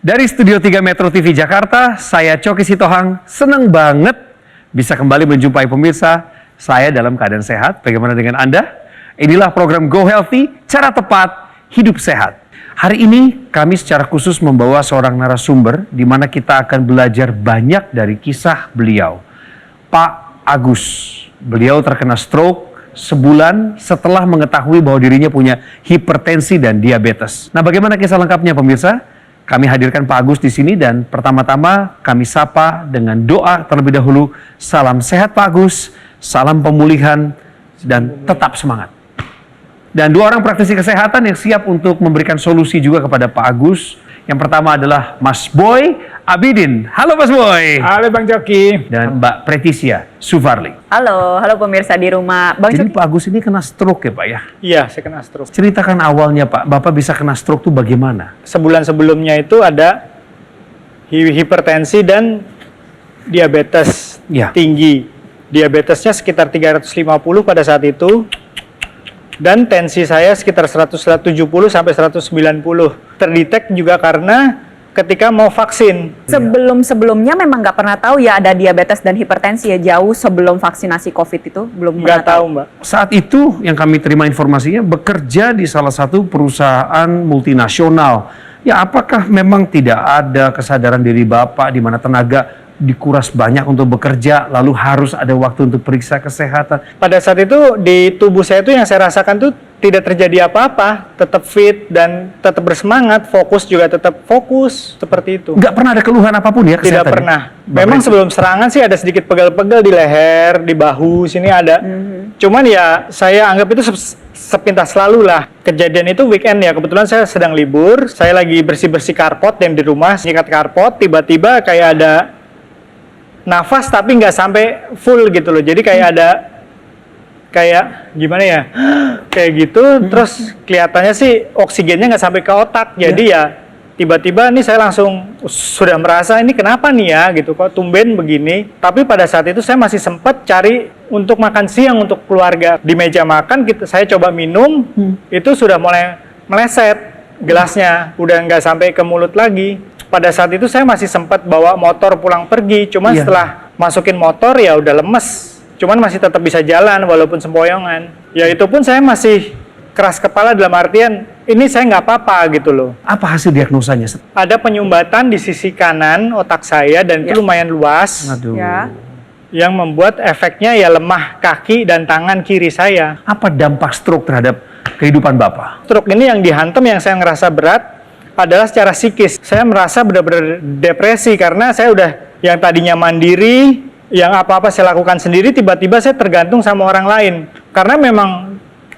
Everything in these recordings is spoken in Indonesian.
Dari Studio 3 Metro TV Jakarta, saya Coki Sitohang, senang banget bisa kembali menjumpai pemirsa saya dalam keadaan sehat. Bagaimana dengan Anda? Inilah program Go Healthy, cara tepat hidup sehat. Hari ini kami secara khusus membawa seorang narasumber di mana kita akan belajar banyak dari kisah beliau. Pak Agus, beliau terkena stroke sebulan setelah mengetahui bahwa dirinya punya hipertensi dan diabetes. Nah, bagaimana kisah lengkapnya pemirsa? Kami hadirkan Pak Agus di sini dan pertama-tama kami sapa dengan doa terlebih dahulu. Salam sehat Pak Agus, salam pemulihan dan tetap semangat. Dan dua orang praktisi kesehatan yang siap untuk memberikan solusi juga kepada Pak Agus. Yang pertama adalah Mas Boy Abidin. Halo Mas Boy. Halo Bang Coki. Dan Mbak Pretisia Sufarli. Halo pemirsa di rumah. Bang Jadi Coki. Pak Agus ini kena stroke ya Pak ya? Iya, saya kena stroke. Ceritakan awalnya Pak, Bapak bisa kena stroke itu bagaimana? Sebulan sebelumnya itu ada hipertensi dan diabetes Ya. tinggi. Diabetesnya sekitar 350 pada saat itu. Dan tensi saya sekitar 170 sampai 190. Terdetek juga karena ketika mau vaksin. Sebelumnya memang nggak pernah tahu ya ada diabetes dan hipertensi ya, jauh sebelum vaksinasi COVID itu belum Nggak pernah tahu, Mbak. Saat itu yang kami terima informasinya bekerja di salah satu perusahaan multinasional. Ya apakah memang tidak ada kesadaran diri Bapak di mana tenaga dikuras banyak untuk bekerja lalu harus ada waktu untuk periksa kesehatan? Pada saat itu di tubuh saya itu yang saya rasakan tuh tidak terjadi apa-apa, tetap fit dan tetap bersemangat, fokus juga tetap fokus, seperti itu. Nggak pernah ada keluhan apapun ya Tidak kesehatan? pernah. Memang sebelum serangan sih ada sedikit pegal-pegal di leher, di bahu, sini ada. Cuman ya saya anggap itu sepintas lalu lah. Kejadian itu weekend ya, kebetulan saya sedang libur, saya lagi bersih-bersih karpot yang di rumah, nyikat karpot, tiba-tiba kayak ada nafas tapi nggak sampai full gitu loh. Jadi kayak ada kayak gimana ya, kayak gitu. Terus kelihatannya sih oksigennya nggak sampai ke otak. Jadi ya tiba-tiba nih saya langsung sudah merasa ini kenapa nih ya gitu, kok tumben begini. Tapi pada saat itu saya masih sempat cari untuk makan siang untuk keluarga. Di meja makan saya coba minum, itu sudah mulai meleset gelasnya, udah nggak sampai ke mulut lagi. Pada saat itu saya masih sempat bawa motor pulang pergi, cuman setelah masukin motor ya udah lemes. Cuman masih tetap bisa jalan walaupun sempoyongan. Ya itu pun saya masih keras kepala dalam artian ini saya nggak apa-apa gitu loh. Apa hasil diagnosanya? Ada penyumbatan di sisi kanan otak saya dan itu lumayan luas. Aduh. Ya. Yang membuat efeknya ya lemah kaki dan tangan kiri saya. Apa dampak stroke terhadap kehidupan Bapak? Stroke ini yang dihantam yang saya ngerasa berat adalah secara psikis. Saya merasa benar-benar depresi karena saya udah yang tadinya mandiri, yang apa-apa saya lakukan sendiri, tiba-tiba saya tergantung sama orang lain. Karena memang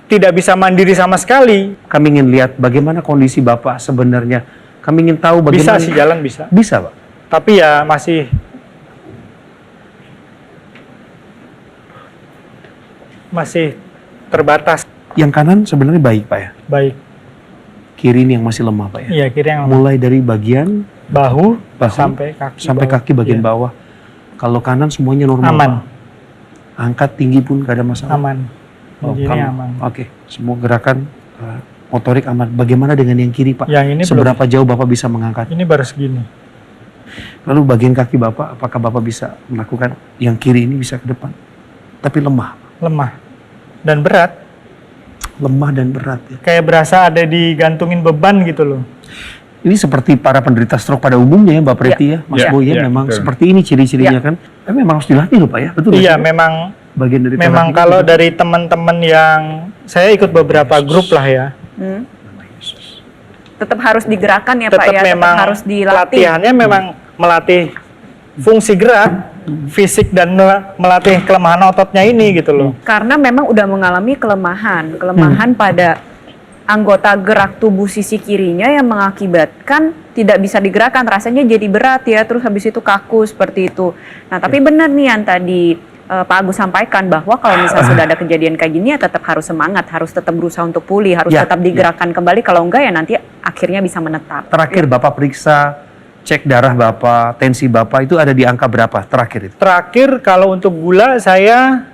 tidak bisa mandiri sama sekali. Kami ingin lihat bagaimana kondisi Bapak sebenarnya. Kami ingin tahu bagaimana. Bisa sih jalan bisa. Bisa Pak? Tapi ya masih terbatas. Yang kanan sebenarnya baik Pak ya? Baik. Kiri ini yang masih lemah Pak ya? Iya, kiri yang Mulai dari bagian bahu sampai sampai kaki bagian Iya. bawah. Kalau kanan semuanya normal Aman. Pak? Angkat tinggi pun gak ada masalah? Aman. Oh, Ini kamu- aman. Oke, semua gerakan motorik aman. Bagaimana dengan yang kiri Pak? Yang ini Seberapa jauh Bapak bisa mengangkat? Ini baru segini. Lalu bagian kaki Bapak, apakah Bapak bisa melakukan yang kiri ini bisa ke depan? Tapi lemah. Lemah. Dan berat. Lemah dan berat ya. Kayak berasa ada digantungin beban gitu loh. Ini seperti para penderita stroke pada umumnya ya Mbak Preti ya, Mas Boy ya, memang betul. seperti ini ciri-cirinya kan. Tapi memang harus dilatih loh Pak ya, betul Iya, nggak sih? memang Bagian dari memang terapi kalau itu. dari teman-teman yang saya ikut beberapa grup lah ya. Tetap harus digerakkan ya Pak Tetap ya, tetap memang harus dilatih. latihannya memang melatih fungsi gerak, fisik dan melatih kelemahan ototnya ini gitu loh. Karena memang udah mengalami kelemahan pada anggota gerak tubuh sisi kirinya yang mengakibatkan tidak bisa digerakkan, rasanya jadi berat ya, terus habis itu kaku seperti itu. Nah tapi benar nih yang tadi Pak Agus sampaikan bahwa kalau misalnya sudah ada kejadian kayak gini ya tetap harus semangat, harus tetap berusaha untuk pulih, harus Ya, tetap digerakkan kembali, kalau enggak ya nanti akhirnya bisa menetap. Terakhir Bapak periksa, cek darah Bapak, tensi Bapak itu ada di angka berapa terakhir itu? Terakhir kalau untuk gula saya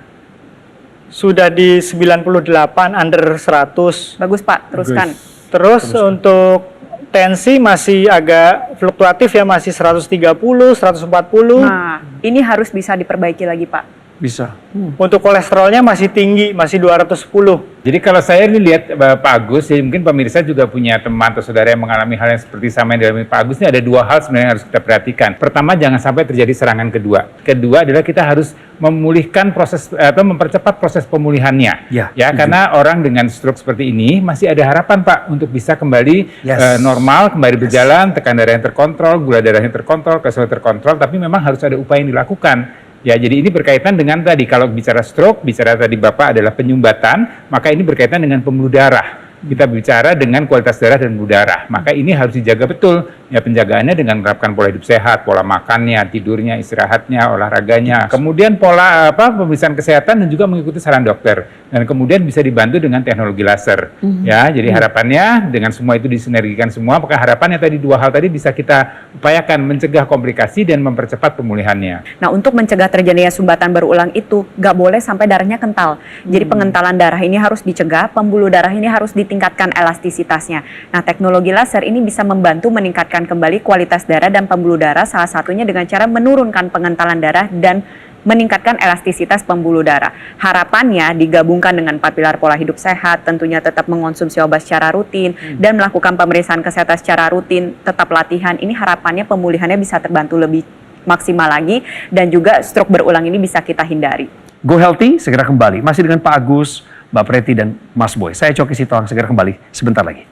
sudah di 98 under 100. Bagus Pak, teruskan. Terus untuk tensi masih agak fluktuatif ya, masih 130, 140. Nah, ini harus bisa diperbaiki lagi, Pak. Bisa. Untuk kolesterolnya masih tinggi, masih 210. Jadi kalau saya ini lihat Pak Agus, ya mungkin pemirsa juga punya teman atau saudara yang mengalami hal yang seperti sama yang dialami Pak Agus, ini ada dua hal sebenarnya yang harus kita perhatikan. Pertama, jangan sampai terjadi serangan kedua. Kedua adalah kita harus memulihkan proses atau mempercepat proses pemulihannya. Ya, Karena orang dengan stroke seperti ini masih ada harapan Pak untuk bisa kembali normal, kembali berjalan, tekanan darah yang terkontrol, gula darahnya terkontrol, kolesterol terkontrol, tapi memang harus ada upaya yang dilakukan. Ya, jadi ini berkaitan dengan tadi, kalau bicara stroke, bicara tadi Bapak adalah penyumbatan, maka ini berkaitan dengan pembuluh darah. Kita bicara dengan kualitas darah dan pembuluh darah, maka ini harus dijaga betul. Ya, penjagaannya dengan menerapkan pola hidup sehat, pola makannya, tidurnya, istirahatnya, olahraganya. Kemudian pola pemeriksaan kesehatan dan juga mengikuti saran dokter. Dan kemudian bisa dibantu dengan teknologi laser. Ya, jadi harapannya dengan semua itu disinergikan semua, maka harapannya tadi dua hal tadi bisa kita upayakan mencegah komplikasi dan mempercepat pemulihannya. Nah, untuk mencegah terjadinya sumbatan berulang itu, nggak boleh sampai darahnya kental. Jadi pengentalan darah ini harus dicegah, pembuluh darah ini harus ditingkatkan elastisitasnya. Nah, teknologi laser ini bisa membantu meningkatkan kembali kualitas darah dan pembuluh darah, salah satunya dengan cara menurunkan pengentalan darah dan meningkatkan elastisitas pembuluh darah. Harapannya digabungkan dengan 4 pilar pola hidup sehat, tentunya tetap mengonsumsi obat secara rutin, dan melakukan pemeriksaan kesehatan secara rutin, tetap latihan. Ini harapannya pemulihannya bisa terbantu lebih maksimal lagi, dan juga stroke berulang ini bisa kita hindari. Go Healthy segera kembali. Masih dengan Pak Agus, Mbak Preti, dan Mas Boy. Saya Coki Sitohang, segera kembali sebentar lagi.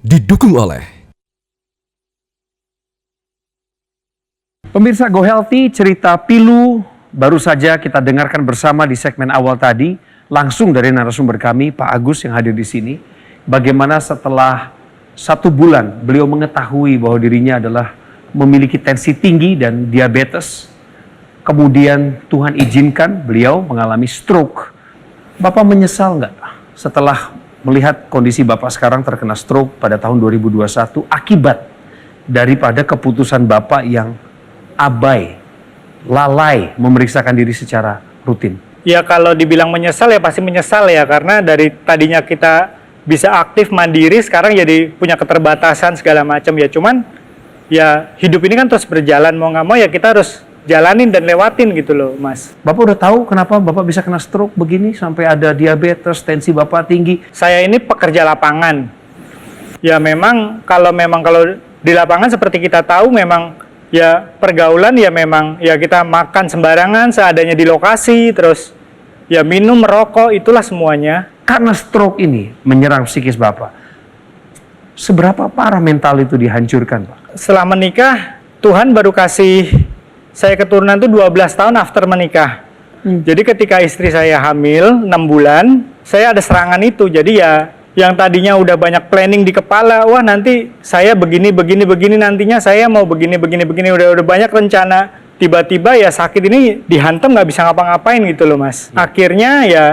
Didukung oleh Pemirsa Go Healthy, cerita pilu baru saja kita dengarkan bersama di segmen awal tadi, langsung dari narasumber kami, Pak Agus yang hadir di sini. Bagaimana setelah 1 bulan beliau mengetahui bahwa dirinya adalah memiliki tensi tinggi dan diabetes. Kemudian Tuhan izinkan beliau mengalami stroke. Bapak menyesal nggak setelah melihat kondisi Bapak sekarang terkena stroke pada tahun 2021 akibat daripada keputusan Bapak yang abai, lalai memeriksakan diri secara rutin? Ya kalau dibilang menyesal ya pasti menyesal ya, karena dari tadinya kita bisa aktif mandiri, sekarang jadi punya keterbatasan segala macam ya. Cuman ya hidup ini kan terus berjalan, mau nggak mau ya kita harus jalanin dan lewatin gitu loh, Mas. Bapak udah tahu kenapa Bapak bisa kena stroke begini, sampai ada diabetes, tensi Bapak tinggi? Saya ini pekerja lapangan. Ya memang kalau di lapangan seperti kita tahu memang ya pergaulan ya memang ya kita makan sembarangan seadanya di lokasi, terus ya minum, merokok, itulah semuanya. Karena stroke ini menyerang psikis Bapak, seberapa parah mental itu dihancurkan, Pak? Setelah menikah, Tuhan baru kasih saya keturunan tuh 12 tahun after menikah. Jadi ketika istri saya hamil 6 bulan, saya ada serangan itu. Jadi ya yang tadinya udah banyak planning di kepala, wah nanti saya begini nantinya saya mau begini udah banyak rencana. Tiba-tiba ya sakit ini dihantam, nggak bisa ngapa-ngapain gitu loh, Mas. Akhirnya ya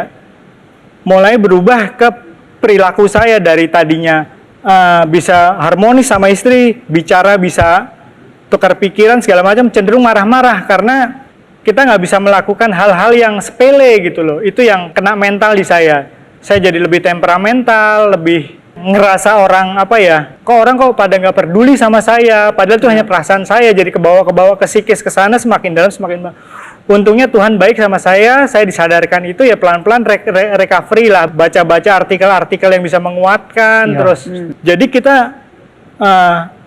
mulai berubah ke perilaku saya, dari tadinya bisa harmonis sama istri, bicara bisa tukar pikiran segala macam, cenderung marah-marah karena kita nggak bisa melakukan hal-hal yang sepele gitu loh. Itu yang kena mental di saya. Saya jadi lebih temperamental, lebih ngerasa orang kok orang pada nggak peduli sama saya, padahal itu hanya perasaan saya. Jadi kebawa ke psikis, ke sana semakin dalam. Untungnya Tuhan baik sama saya disadarkan itu ya pelan-pelan recovery lah, baca-baca artikel-artikel yang bisa menguatkan. Terus jadi kita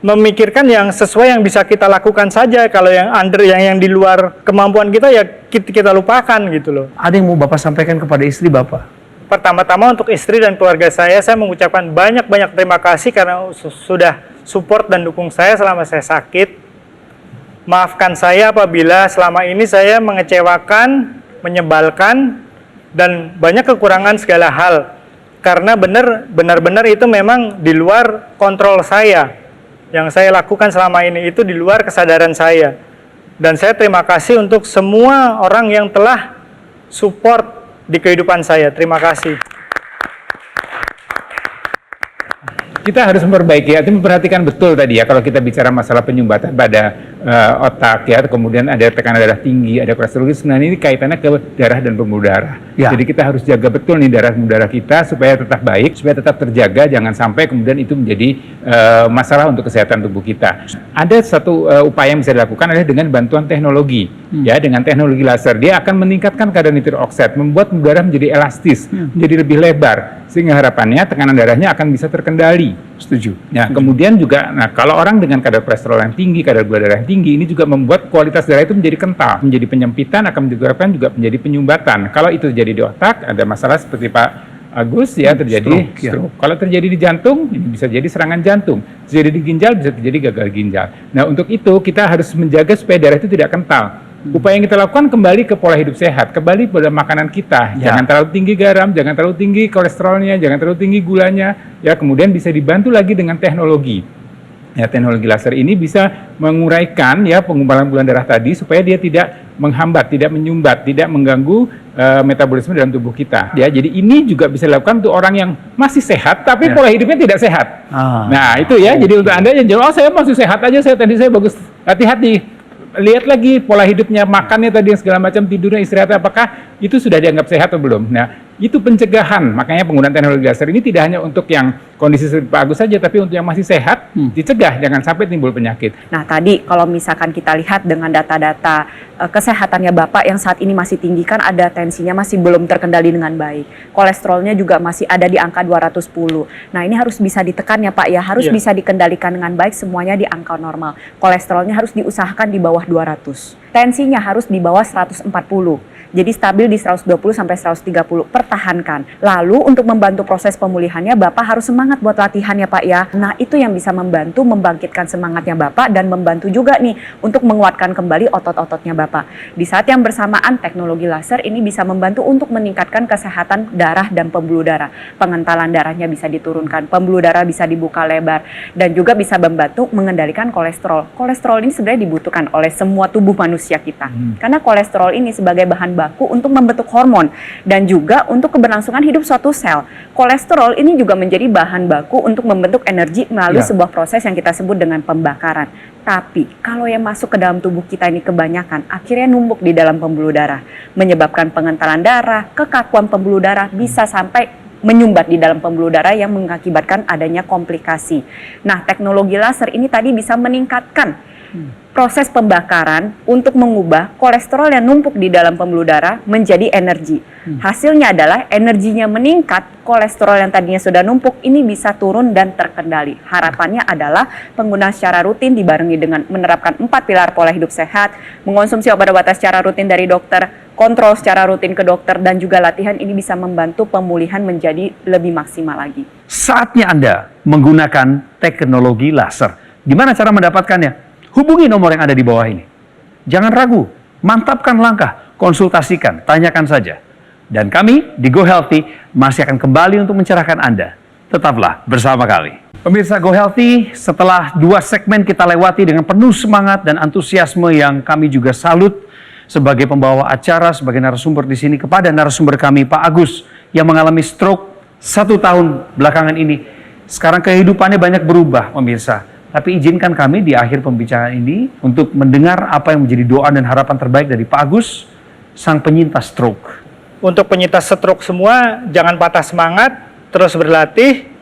memikirkan yang sesuai yang bisa kita lakukan saja. Kalau yang di luar kemampuan kita ya kita lupakan gitu loh. Ada yang mau Bapak sampaikan kepada istri Bapak? Pertama-tama untuk istri dan keluarga saya mengucapkan banyak-banyak terima kasih karena sudah support dan dukung saya selama saya sakit. Maafkan saya apabila selama ini saya mengecewakan, menyebalkan, dan banyak kekurangan segala hal. Karena benar-benar itu memang di luar kontrol saya. Yang saya lakukan selama ini itu di luar kesadaran saya. Dan saya terima kasih untuk semua orang yang telah support di kehidupan saya. Terima kasih. Kita harus memperbaiki, artinya memperhatikan betul tadi ya, kalau kita bicara masalah penyumbatan pada otak ya, kemudian ada tekanan darah tinggi, ada kolesterol, sebenarnya ini kaitannya ke darah dan pembuluh darah. Ya. Jadi kita harus jaga betul nih darah kita supaya tetap baik, supaya tetap terjaga, jangan sampai kemudian itu menjadi masalah untuk kesehatan tubuh kita. Ada satu upaya yang bisa dilakukan adalah dengan bantuan teknologi, ya, dengan teknologi laser. Dia akan meningkatkan kadar nitric oxide, membuat pembuluh darah menjadi elastis, menjadi lebih lebar, sehingga harapannya tekanan darahnya akan bisa terkendali. Setuju. Nah, kemudian juga, kalau orang dengan kadar kolesterol yang tinggi, kadar gula darah yang tinggi, ini juga membuat kualitas darah itu menjadi kental, menjadi penyempitan, akan menyebabkan juga menjadi penyumbatan. Kalau itu terjadi di otak, ada masalah seperti Pak Agus, ya, terjadi stroke. Kalau terjadi di jantung, ini bisa jadi serangan jantung. Terjadi di ginjal, bisa terjadi gagal ginjal. Nah, untuk itu kita harus menjaga supaya darah itu tidak kental. Upaya yang kita lakukan kembali ke pola hidup sehat, kembali pada makanan kita. Ya. Jangan terlalu tinggi garam, jangan terlalu tinggi kolesterolnya, jangan terlalu tinggi gulanya. Ya, kemudian bisa dibantu lagi dengan teknologi. Ya, teknologi laser ini bisa menguraikan ya pengumpulan pembuluh darah tadi supaya dia tidak menghambat, tidak menyumbat, tidak mengganggu metabolisme dalam tubuh kita. Ya, jadi ini juga bisa dilakukan untuk orang yang masih sehat tapi pola hidupnya tidak sehat. Nah, itu ya. Jadi untuk Anda yang jawab, saya masih sehat aja, tadi saya bagus. Hati-hati. Lihat lagi pola hidupnya, makannya tadi yang segala macam, tidurnya, istirahatnya, apakah itu sudah dianggap sehat atau belum. Nah, itu pencegahan. Makanya penggunaan teknologi laser ini tidak hanya untuk yang kondisi seperti Pak Agus saja, tapi untuk yang masih sehat, dicegah, jangan sampai timbul penyakit. Nah tadi kalau misalkan kita lihat dengan data-data kesehatannya Bapak yang saat ini masih tinggi, kan ada tensinya masih belum terkendali dengan baik. Kolesterolnya juga masih ada di angka 210. Nah ini harus bisa ditekan ya Pak ya, harus bisa dikendalikan dengan baik, semuanya di angka normal. Kolesterolnya harus diusahakan di bawah 200. Tensinya harus di bawah 140. Jadi stabil di 120 sampai 130, pertahankan. Lalu untuk membantu proses pemulihannya, Bapak harus semangat buat latihan ya Pak ya. Nah itu yang bisa membantu membangkitkan semangatnya Bapak dan membantu juga nih untuk menguatkan kembali otot-ototnya Bapak. Di saat yang bersamaan, teknologi laser ini bisa membantu untuk meningkatkan kesehatan darah dan pembuluh darah. Pengentalan darahnya bisa diturunkan, pembuluh darah bisa dibuka lebar, dan juga bisa membantu mengendalikan kolesterol. Kolesterol ini sebenarnya dibutuhkan oleh semua tubuh manusia kita. Karena kolesterol ini sebagai bahan baku untuk membentuk hormon dan juga untuk keberlangsungan hidup suatu sel. Kolesterol ini juga menjadi bahan baku untuk membentuk energi melalui sebuah proses yang kita sebut dengan pembakaran. Tapi kalau yang masuk ke dalam tubuh kita ini kebanyakan, akhirnya numpuk di dalam pembuluh darah, menyebabkan pengentalan darah, kekakuan pembuluh darah, bisa sampai menyumbat di dalam pembuluh darah yang mengakibatkan adanya komplikasi. Nah, teknologi laser ini tadi bisa meningkatkan proses pembakaran untuk mengubah kolesterol yang numpuk di dalam pembuluh darah menjadi energi. Hasilnya adalah energinya meningkat, kolesterol yang tadinya sudah numpuk ini bisa turun dan terkendali. Harapannya adalah penggunaan secara rutin dibarengi dengan menerapkan 4 pilar pola hidup sehat, mengonsumsi obat-obatan secara rutin dari dokter, kontrol secara rutin ke dokter, dan juga latihan ini bisa membantu pemulihan menjadi lebih maksimal lagi. Saatnya Anda menggunakan teknologi laser. Gimana cara mendapatkannya? Hubungi nomor yang ada di bawah ini. Jangan ragu, mantapkan langkah, konsultasikan, tanyakan saja. Dan kami di Go Healthy masih akan kembali untuk mencerahkan Anda. Tetaplah bersama kami. Pemirsa Go Healthy, setelah 2 segmen kita lewati dengan penuh semangat dan antusiasme yang kami juga salut sebagai pembawa acara, sebagai narasumber di sini, kepada narasumber kami Pak Agus yang mengalami stroke 1 tahun belakangan ini. Sekarang kehidupannya banyak berubah, pemirsa. Tapi izinkan kami di akhir pembicaraan ini untuk mendengar apa yang menjadi doa dan harapan terbaik dari Pak Agus, sang penyintas stroke. Untuk penyintas stroke semua, jangan patah semangat, terus berlatih.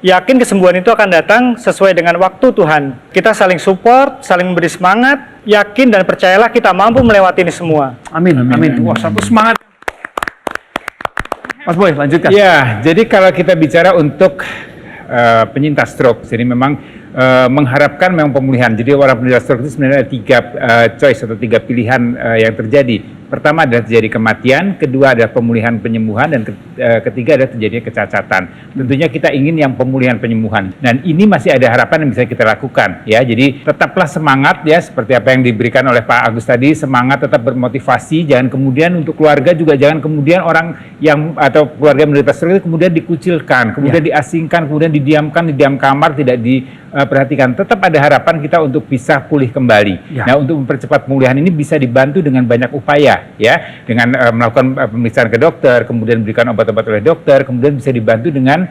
Yakin kesembuhan itu akan datang sesuai dengan waktu Tuhan. Kita saling support, saling memberi semangat, yakin dan percayalah kita mampu melewati ini semua. Amin, amin. Wah, satu semangat. Mas Boy, lanjutkan. Ya, jadi kalau kita bicara untuk penyintas stroke, jadi memang mengharapkan memang pemulihan. Jadi orang penyintas stroke itu sebenarnya ada 3 choice atau 3 pilihan yang terjadi. Pertama adalah terjadi kematian, kedua adalah pemulihan penyembuhan, dan ketiga adalah terjadinya kecacatan. Tentunya kita ingin yang pemulihan penyembuhan. Dan ini masih ada harapan yang bisa kita lakukan, ya. Jadi tetaplah semangat, ya, seperti apa yang diberikan oleh Pak Agus tadi, semangat, tetap bermotivasi. Jangan kemudian untuk keluarga juga jangan kemudian orang yang atau keluarga menderita stroke itu kemudian dikucilkan, kemudian diasingkan, kemudian didiamkan di diam kamar, tidak di perhatikan, tetap ada harapan kita untuk bisa pulih kembali. Ya. Nah, untuk mempercepat pemulihan ini bisa dibantu dengan banyak upaya, ya, dengan melakukan pemeriksaan ke dokter, kemudian berikan obat-obat oleh dokter, kemudian bisa dibantu dengan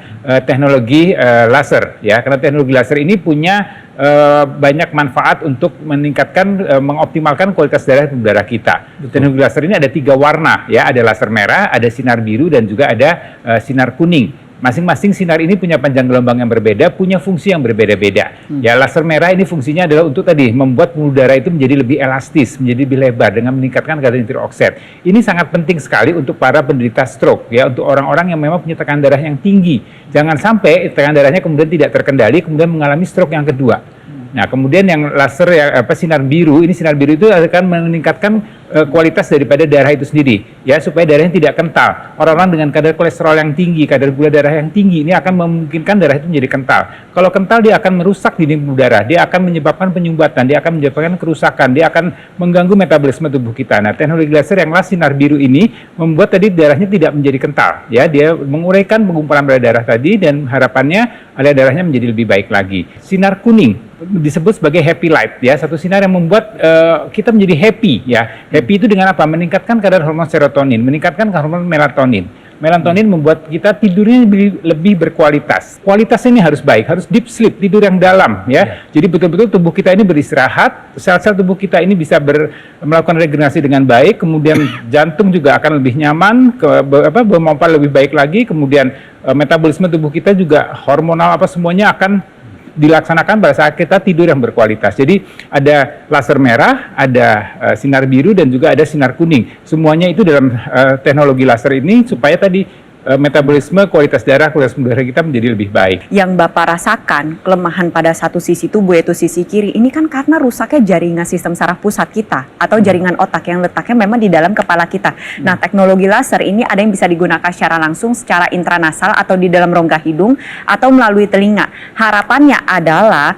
teknologi laser, ya, karena teknologi laser ini punya banyak manfaat untuk meningkatkan, mengoptimalkan kualitas darah pembuluh darah kita. Teknologi laser ini ada 3 warna, ya, ada laser merah, ada sinar biru, dan juga ada sinar kuning. Masing-masing sinar ini punya panjang gelombang yang berbeda, punya fungsi yang berbeda-beda. Ya, laser merah ini fungsinya adalah untuk tadi membuat pembuluh darah itu menjadi lebih elastis, menjadi lebih lebar dengan meningkatkan kadar nitric oxide. Ini sangat penting sekali untuk para penderita stroke, ya, untuk orang-orang yang memang punya tekanan darah yang tinggi. Jangan sampai tekanan darahnya kemudian tidak terkendali, kemudian mengalami stroke yang kedua. Nah, kemudian yang laser sinar biru, ini sinar biru itu akan meningkatkan kualitas daripada darah itu sendiri, ya, supaya darahnya tidak kental. Orang-orang dengan kadar kolesterol yang tinggi, kadar gula darah yang tinggi, ini akan memungkinkan darah itu menjadi kental. Kalau kental, dia akan merusak dinding pembuluh darah, dia akan menyebabkan penyumbatan, dia akan menyebabkan kerusakan, dia akan mengganggu metabolisme tubuh kita. Nah, teknologi laser yang sinar biru ini membuat tadi darahnya tidak menjadi kental, ya, dia menguraikan pengumpulan darah tadi, dan harapannya aliran darahnya menjadi lebih baik lagi. Sinar kuning disebut sebagai happy light, ya, satu sinar yang membuat kita menjadi happy, ya. Happy itu dengan apa? Meningkatkan kadar hormon serotonin, meningkatkan hormon melatonin. Melatonin membuat kita tidurnya lebih berkualitas. Kualitasnya ini harus baik, harus deep sleep, tidur yang dalam, ya. Jadi betul-betul tubuh kita ini beristirahat, sel-sel tubuh kita ini bisa melakukan regenerasi dengan baik, kemudian jantung juga akan lebih nyaman, bermompa lebih baik lagi, kemudian metabolisme tubuh kita juga hormonal semuanya akan dilaksanakan pada saat kita tidur yang berkualitas. Jadi ada laser merah, ada sinar biru, dan juga ada sinar kuning. Semuanya itu dalam teknologi laser ini supaya tadi metabolisme, kualitas darah kita menjadi lebih baik. Yang Bapak rasakan kelemahan pada satu sisi tubuh, yaitu sisi kiri, ini kan karena rusaknya jaringan sistem saraf pusat kita atau jaringan otak yang letaknya memang di dalam kepala kita. Nah, teknologi laser ini ada yang bisa digunakan secara langsung, secara intranasal atau di dalam rongga hidung atau melalui telinga. Harapannya adalah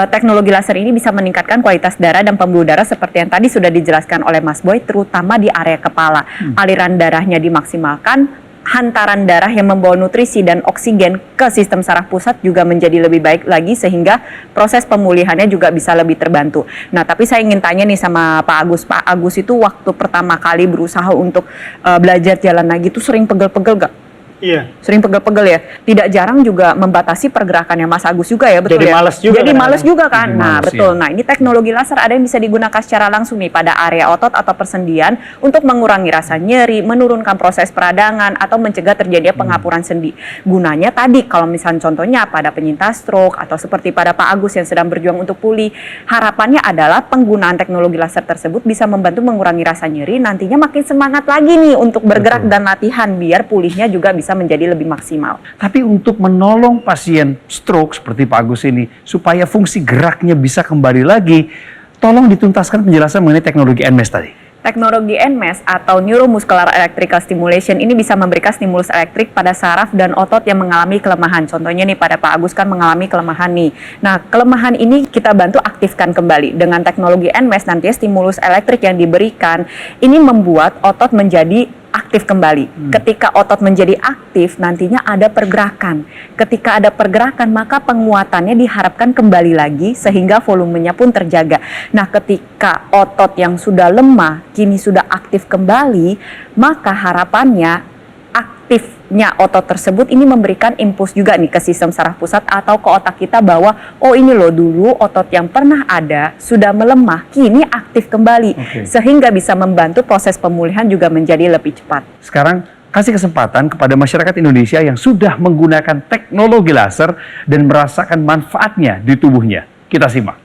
teknologi laser ini bisa meningkatkan kualitas darah dan pembuluh darah seperti yang tadi sudah dijelaskan oleh Mas Boy, terutama di area kepala. Aliran darahnya dimaksimalkan, hantaran darah yang membawa nutrisi dan oksigen ke sistem saraf pusat juga menjadi lebih baik lagi, sehingga proses pemulihannya juga bisa lebih terbantu. Nah, tapi saya ingin tanya nih sama Pak Agus. Pak Agus itu waktu pertama kali berusaha untuk belajar jalan lagi itu sering pegel-pegel gak? Iya. Sering pegel-pegel ya. Tidak jarang juga membatasi pergerakannya Mas Agus juga ya, betul Jadi ya? males juga. Jadi males juga kan. Jadi Nah, males, betul. ya. Nah, ini teknologi laser ada yang bisa digunakan secara langsung nih pada area otot atau persendian untuk mengurangi rasa nyeri, menurunkan proses peradangan, atau mencegah terjadinya pengapuran sendi. Gunanya tadi kalau misalnya contohnya pada penyintas stroke atau seperti pada Pak Agus yang sedang berjuang untuk pulih, harapannya adalah penggunaan teknologi laser tersebut bisa membantu mengurangi rasa nyeri, nantinya makin semangat lagi nih untuk bergerak dan latihan biar pulihnya juga bisa menjadi lebih maksimal. Tapi untuk menolong pasien stroke seperti Pak Agus ini, supaya fungsi geraknya bisa kembali lagi, tolong dituntaskan penjelasan mengenai teknologi NMES tadi. Teknologi NMES atau Neuromuscular Electrical Stimulation ini bisa memberikan stimulus elektrik pada saraf dan otot yang mengalami kelemahan. Contohnya nih pada Pak Agus kan mengalami kelemahan nih. Nah, kelemahan ini kita bantu aktifkan kembali. Dengan teknologi NMES nantinya stimulus elektrik yang diberikan ini membuat otot menjadi aktif kembali. Ketika otot menjadi aktif, nantinya ada pergerakan. Ketika ada pergerakan, maka penguatannya diharapkan kembali lagi sehingga volumenya pun terjaga. Nah, ketika otot yang sudah lemah kini sudah aktif kembali, maka harapannya aktifnya otot tersebut ini memberikan impuls juga nih ke sistem saraf pusat atau ke otak kita bahwa oh ini loh dulu otot yang pernah ada sudah melemah kini aktif kembali, sehingga bisa membantu proses pemulihan juga menjadi lebih cepat. Sekarang kasih kesempatan kepada masyarakat Indonesia yang sudah menggunakan teknologi laser dan merasakan manfaatnya di tubuhnya. Kita simak.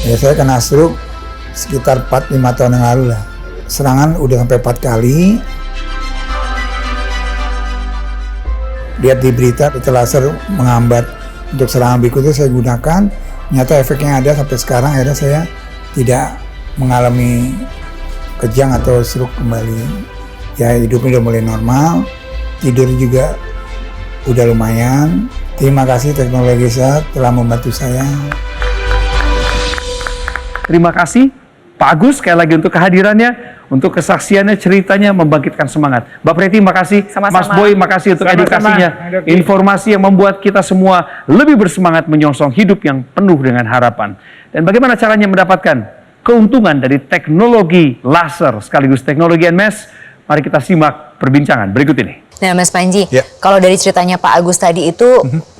Ya, saya kena stroke sekitar 4-5 tahun yang lalu lah. Serangan udah sampai 4 kali. Lihat di berita PT laser menghambat untuk serangan berikutnya saya gunakan. Nyata efeknya ada sampai sekarang, akhirnya saya tidak mengalami kejang atau stroke kembali. Ya, hidupnya udah mulai normal, tidur juga udah lumayan. Terima kasih teknologi laser telah membantu saya. Terima kasih Pak Agus sekali lagi untuk kehadirannya, untuk kesaksiannya, ceritanya membangkitkan semangat. Mbak Preti makasih, Sama-sama. Mas Boy makasih untuk Sama-sama. edukasinya, Oke. informasi yang membuat kita semua lebih bersemangat menyongsong hidup yang penuh dengan harapan. Dan bagaimana caranya mendapatkan keuntungan dari teknologi laser sekaligus teknologi NMS? Mari kita simak perbincangan berikut ini. Nah, Mas Panji, Ya. kalau dari ceritanya Pak Agus tadi itu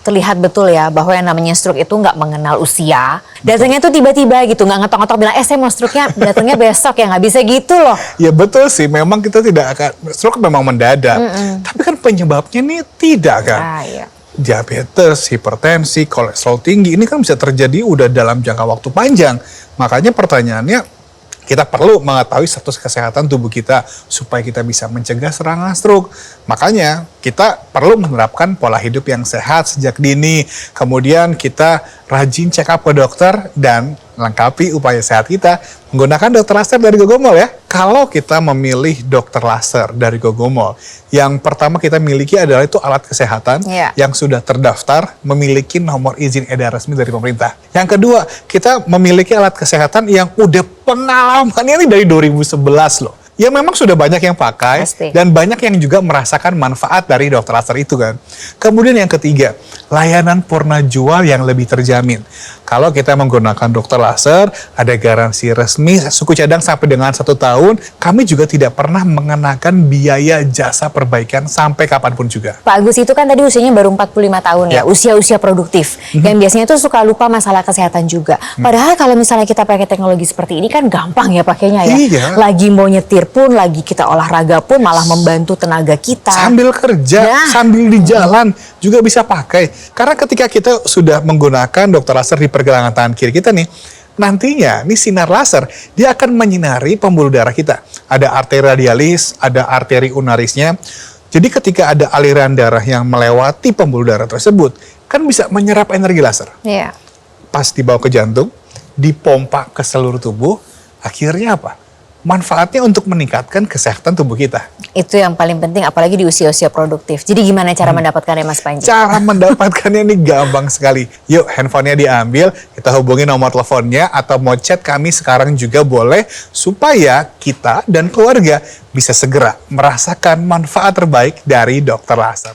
terlihat betul ya bahwa yang namanya stroke itu nggak mengenal usia. Datangnya tuh tiba-tiba gitu, nggak ngetok-ngetok bilang, saya mau stroke-nya datangnya besok ya, nggak bisa gitu loh. Ya betul sih, memang kita tidak akan, stroke memang mendadak. Tapi kan penyebabnya nih tidak kan. Ah, iya. Diabetes, hipertensi, kolesterol tinggi, ini kan bisa terjadi udah dalam jangka waktu panjang. Makanya pertanyaannya, kita perlu mengetahui status kesehatan tubuh kita supaya kita bisa mencegah serangan stroke. Makanya kita perlu menerapkan pola hidup yang sehat sejak dini. Kemudian kita rajin check up ke dokter dan lengkapi upaya sehat kita menggunakan dokter laser dari Gogomol ya. Kalau kita memilih dokter laser dari Gogomol, yang pertama kita miliki adalah itu alat kesehatan Iya. yang sudah terdaftar, memiliki nomor izin edar resmi dari pemerintah. Yang kedua, kita memiliki alat kesehatan yang udah pengalamannya ini dari 2011 loh. Ya memang sudah banyak yang pakai Pasti. dan banyak yang juga merasakan manfaat dari dokter laser itu kan. Kemudian yang ketiga, layanan purna jual yang lebih terjamin. Kalau kita menggunakan dokter laser, ada garansi resmi suku cadang sampai dengan 1 tahun. Kami juga tidak pernah mengenakan biaya jasa perbaikan sampai kapanpun juga. Pak Agus itu kan tadi usianya baru 45 tahun ya, Ya. usia-usia produktif. Yang biasanya tuh suka lupa masalah kesehatan juga. Padahal kalau misalnya kita pakai teknologi seperti ini kan gampang ya pakainya ya. Iya. Lagi mau nyetir pun, lagi kita olahraga pun malah membantu tenaga kita. Sambil kerja, Nah. sambil di jalan juga bisa pakai. Karena ketika kita sudah menggunakan dokter laser di pergelangan tangan kiri kita nih, nantinya nih sinar laser dia akan menyinari pembuluh darah kita. Ada arteri radialis, ada arteri unarisnya. Jadi ketika ada aliran darah yang melewati pembuluh darah tersebut, kan bisa menyerap energi laser. Iya. Pas dibawa ke jantung, dipompa ke seluruh tubuh, akhirnya apa? Manfaatnya untuk meningkatkan kesehatan tubuh kita. Itu yang paling penting apalagi di usia-usia produktif. Jadi gimana cara mendapatkannya Mas Panji? Cara mendapatkannya ini gampang sekali. Yuk, handphonenya diambil, kita hubungi nomor teleponnya atau mau chat kami sekarang juga boleh supaya kita dan keluarga bisa segera merasakan manfaat terbaik dari dokter laser.